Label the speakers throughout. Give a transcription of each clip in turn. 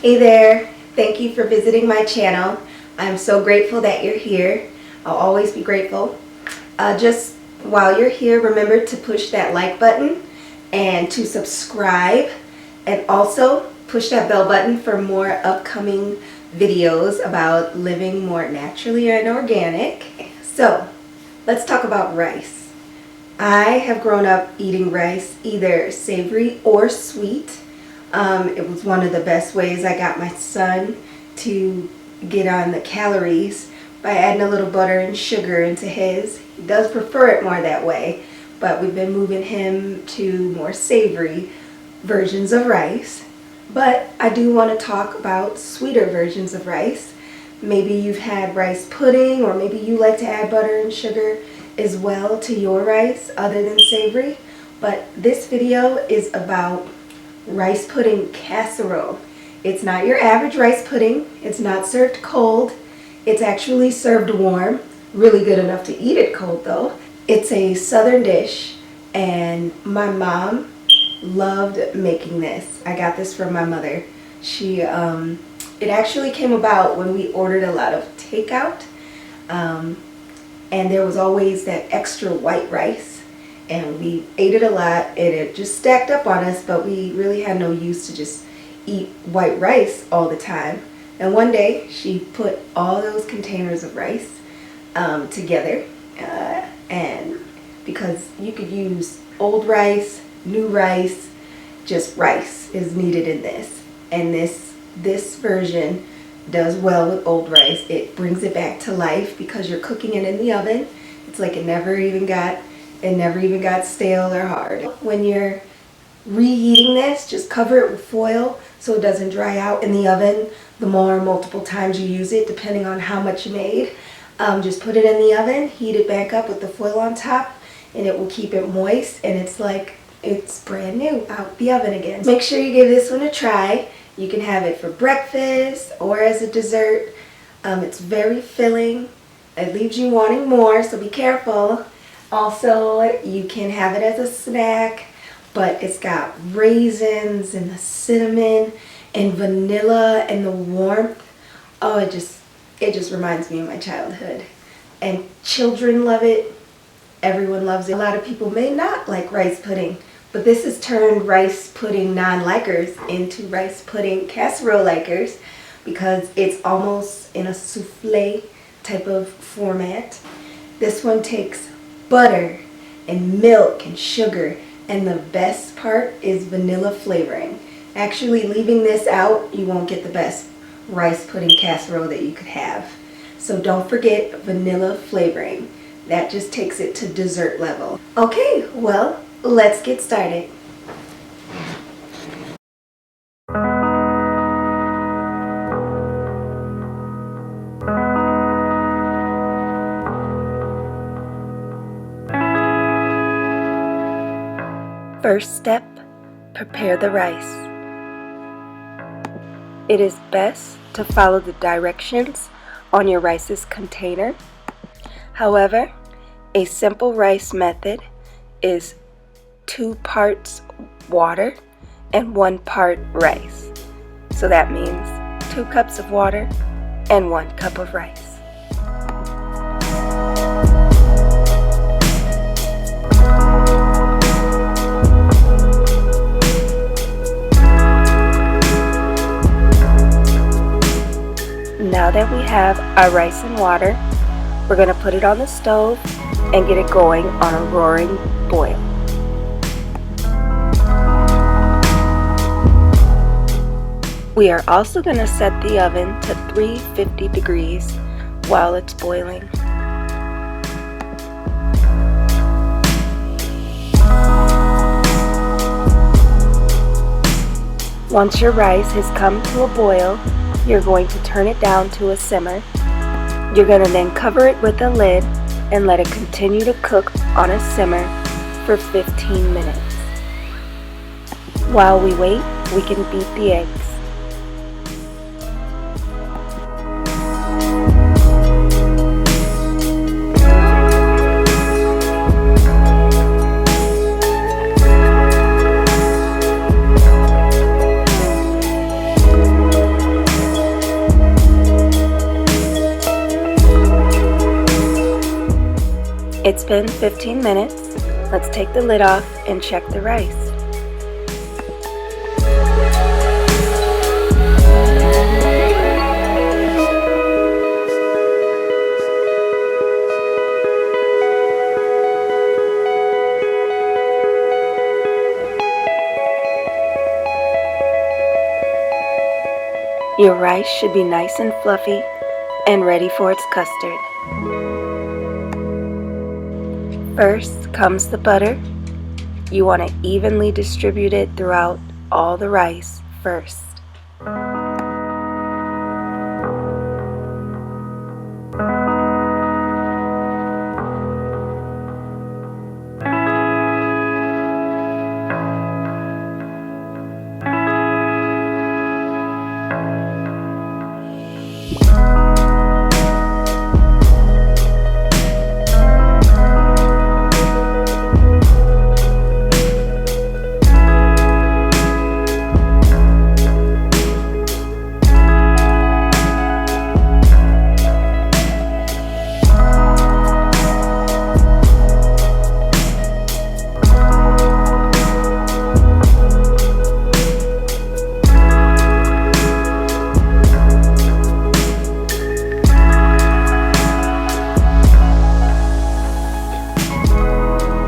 Speaker 1: Hey there, thank you for visiting my channel. I'm so grateful that you're here. I'll always be grateful. Just while you're here, remember to push that like button and to subscribe, and also push that bell button for more upcoming videos about living more naturally and organic. So let's talk about rice. I have grown up eating rice either savory or sweet. It was one of the best ways I got my son to get on the calories by adding a little butter and sugar into his. He does prefer it more that way, but we've been moving him to more savory versions of rice. But I do want to talk about sweeter versions of rice. Maybe you've had rice pudding, or maybe you like to add butter and sugar as well to your rice other than savory. But this video is about rice pudding casserole. It's not your average rice pudding. It's not served cold. It's actually served warm. Really good enough to eat it cold though. It's a southern dish, and my mom loved making this. I got this from my mother. It actually came about when we ordered a lot of takeout, and there was always that extra white rice. And we ate it a lot, and it just stacked up on us, but we really had no use to just eat white rice all the time. And one day, she put all those containers of rice together, and because you could use old rice, new rice, just rice is needed in this. And this version does well with old rice. It brings it back to life because you're cooking it in the oven. It's like it never even got stale or hard. When you're reheating this, just cover it with foil so it doesn't dry out in the oven the more multiple times you use it, depending on how much you made. Just put it in the oven, heat it back up with the foil on top, and it will keep it moist, and it's like it's brand new out the oven again. Make sure you give this one a try. You can have it for breakfast or as a dessert. It's very filling. It leaves you wanting more, so be careful. Also, you can have it as a snack, but it's got raisins and the cinnamon and vanilla and the warmth. Oh, it just reminds me of my childhood. And children love it. Everyone loves it. A lot of people may not like rice pudding, but this has turned rice pudding non-likers into rice pudding casserole likers because it's almost in a souffle type of format. This one takes butter and milk and sugar, and the best part is vanilla flavoring. Actually, leaving this out, you won't get the best rice pudding casserole that you could have. So don't forget vanilla flavoring. That just takes it to dessert level. Okay, well, let's get started. First step, prepare the rice. It is best to follow the directions on your rice's container. However, a simple rice method is 2 parts water and 1 part rice. So that means 2 cups of water and 1 cup of rice. Now that we have our rice and water, we're going to put it on the stove and get it going on a roaring boil. We are also going to set the oven to 350 degrees while it's boiling. Once your rice has come to a boil, you're going to turn it down to a simmer. You're going to then cover it with a lid and let it continue to cook on a simmer for 15 minutes. While we wait, we can beat the eggs. It's been 15 minutes. Let's take the lid off and check the rice. Your rice should be nice and fluffy and ready for its custard. First comes the butter. You want to evenly distribute it throughout all the rice first.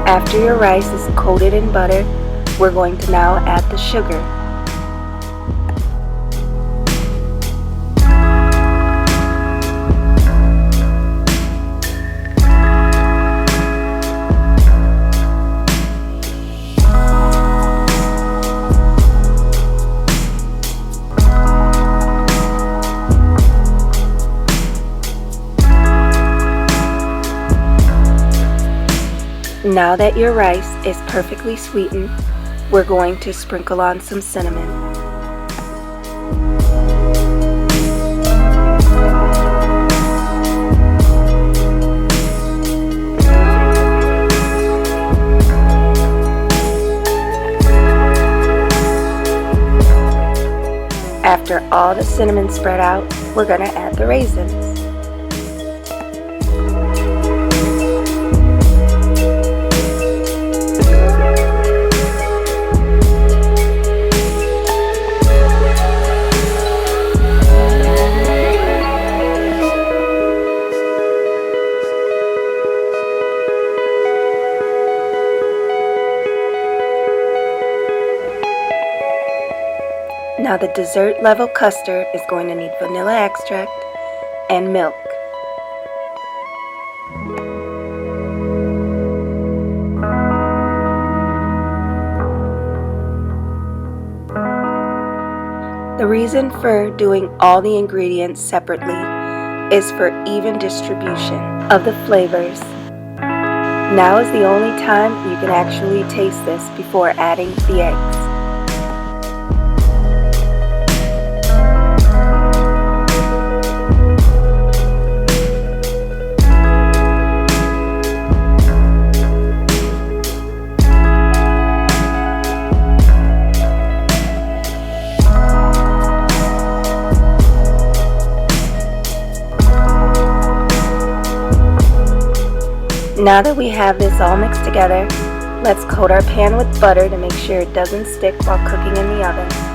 Speaker 1: After your rice is coated in butter, we're going to now add the sugar. Now that your rice is perfectly sweetened, we're going to sprinkle on some cinnamon. After all the cinnamon spread out, we're going to add the raisins. Now the dessert level custard is going to need vanilla extract and milk. The reason for doing all the ingredients separately is for even distribution of the flavors. Now is the only time you can actually taste this before adding the eggs. Now that we have this all mixed together, let's coat our pan with butter to make sure it doesn't stick while cooking in the oven.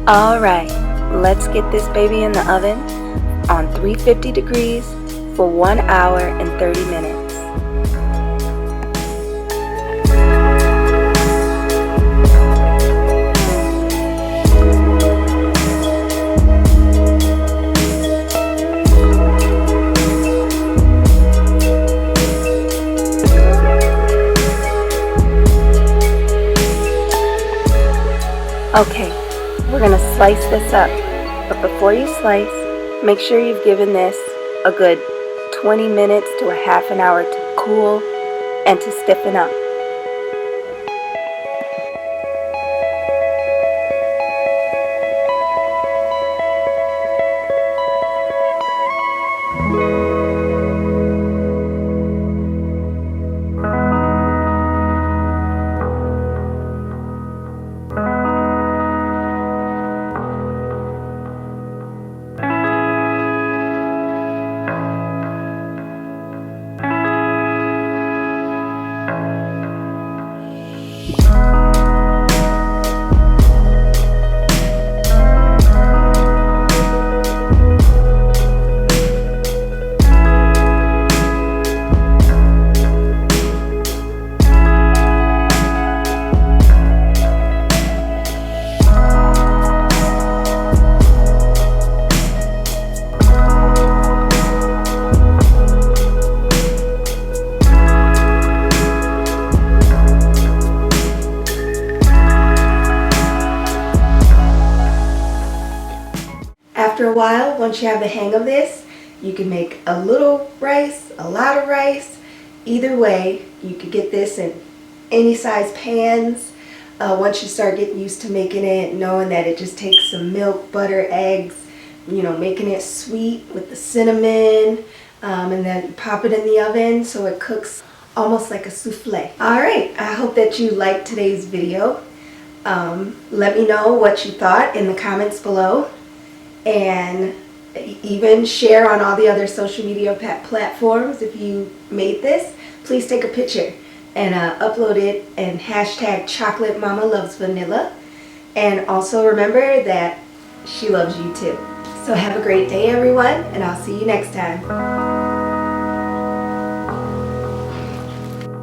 Speaker 1: Alright, let's get this baby in the oven on 350 degrees for 1 hour and 30 minutes. going to slice this up. But before you slice, make sure you've given this a good 20 minutes to a half an hour to cool and to stiffen up. After a while, once you have the hang of this, you can make a little rice, a lot of rice. Either way, you could get this in any size pans. Once you start getting used to making it, knowing that it just takes some milk, butter, eggs, making it sweet with the cinnamon, and then pop it in the oven so it cooks almost like a souffle. Alright, I hope that you liked today's video. Let me know what you thought in the comments below. And even share on all the other social media platforms. If you made this, please take a picture and upload it and hashtag Chocolate Mama Loves Vanilla. And also remember that she loves you too. So have a great day, everyone, and I'll see you next time.